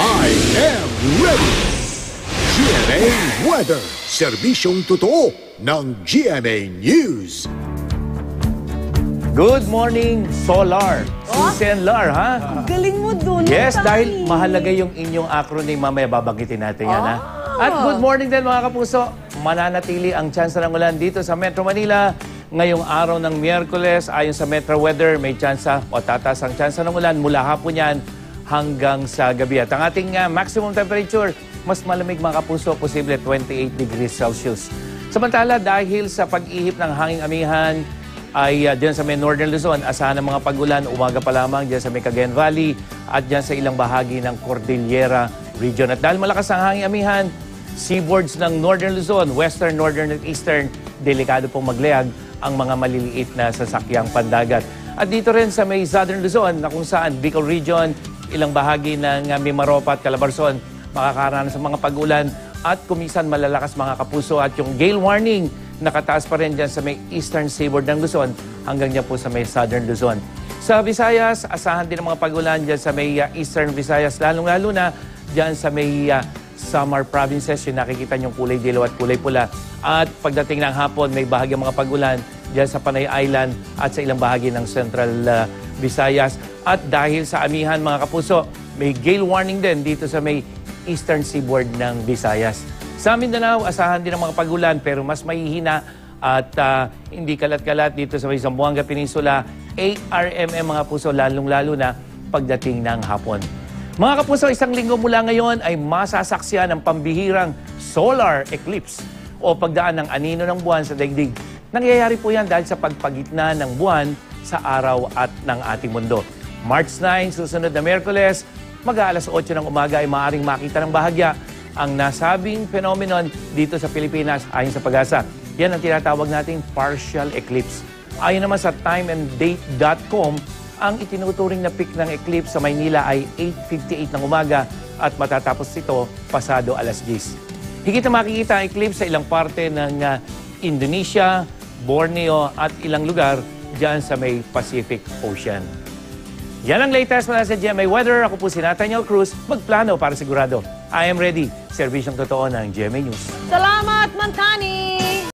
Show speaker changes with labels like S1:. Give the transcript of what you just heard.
S1: I am ready! GMA Weather, serbisyong totoo ng GMA News.
S2: Good morning, Solar. Susan Lar, ha?
S3: Galing mo dun.
S2: Yes,
S3: Tani.
S2: dahil mahalaga yung inyong acronym. Mamaya babanggitin natin yan, ha? At good morning din, mga kapuso. Mananatili ang tsansa ng ulan dito sa Metro Manila. Ngayong araw ng Miyerkules, ayon sa Metro Weather, may tsansa o tataas ang tsansa ng ulan mula hapon yan hanggang sa gabi. At ang ating maximum temperature, mas malamig, mga kapuso, posible 28 degrees Celsius. Samantala, dahil sa pag-ihip ng hanging amihan, ay dyan sa may Northern Luzon, asahan ng mga pag-ulan umaga pa lamang dyan sa may Cagayan Valley at dyan sa ilang bahagi ng Cordillera Region. At dahil malakas ang hanging amihan, seaboards ng Northern Luzon, Western, Northern at Eastern, delikado pong maglayag ang mga maliliit na sasakyang pandagat. At dito rin sa may Southern Luzon, na kung saan Bicol Region, ilang bahagi ng Mimaropa at Calabarzon, makakaranas sa mga pag-ulan at kumisan malalakas, mga kapuso. At yung gale warning, nakataas pa rin dyan sa may eastern seaboard ng Luzon hanggang dyan po sa may southern Luzon. Sa Visayas, asahan din ang mga pag-ulan dyan sa may eastern Visayas, lalong-lalo na dyan sa may Samar provinces, yung nakikita niyong kulay dilaw at kulay pula. At pagdating ng hapon, may bahagi mga pag-ulan dyan sa Panay Island at sa ilang bahagi ng Central Visayas. At dahil sa amihan, mga kapuso, may gale warning din dito sa may eastern seaboard ng Visayas. Sa Mindanao, asahan din ang mga pag-ulan pero mas mahihina at hindi kalat-kalat dito sa may Zamboanga Peninsula. 8 RMM, mga puso, lalong-lalo na pagdating ng hapon. Mga kapuso, isang linggo mula ngayon ay masasaksiyan ang pambihirang solar eclipse o pagdaan ng anino ng buwan sa daigdig. Nangyayari po yan dahil sa pagpagitna ng buwan sa araw at ng ating mundo. March 9, susunod na Miyerkules, mag-aalas 8 ng umaga ay maaaring makita ng bahagya ang nasabing phenomenon dito sa Pilipinas ayon sa Pag-asa. Yan ang tinatawag nating partial eclipse. Ayon naman sa timeanddate.com, ang itinuturing na peak ng eclipse sa Maynila ay 8:58 ng umaga at matatapos ito pasado alas 10. Higit na makikita ang eclipse sa ilang parte ng Indonesia, Borneo at ilang lugar dyan sa may Pacific Ocean. Yan ang latest mula sa GMA Weather. Ako po si Nathaniel Cruz, magplano para sigurado. I am ready. Serbisyong totoo ng GMA News.
S3: Salamat, Mantani!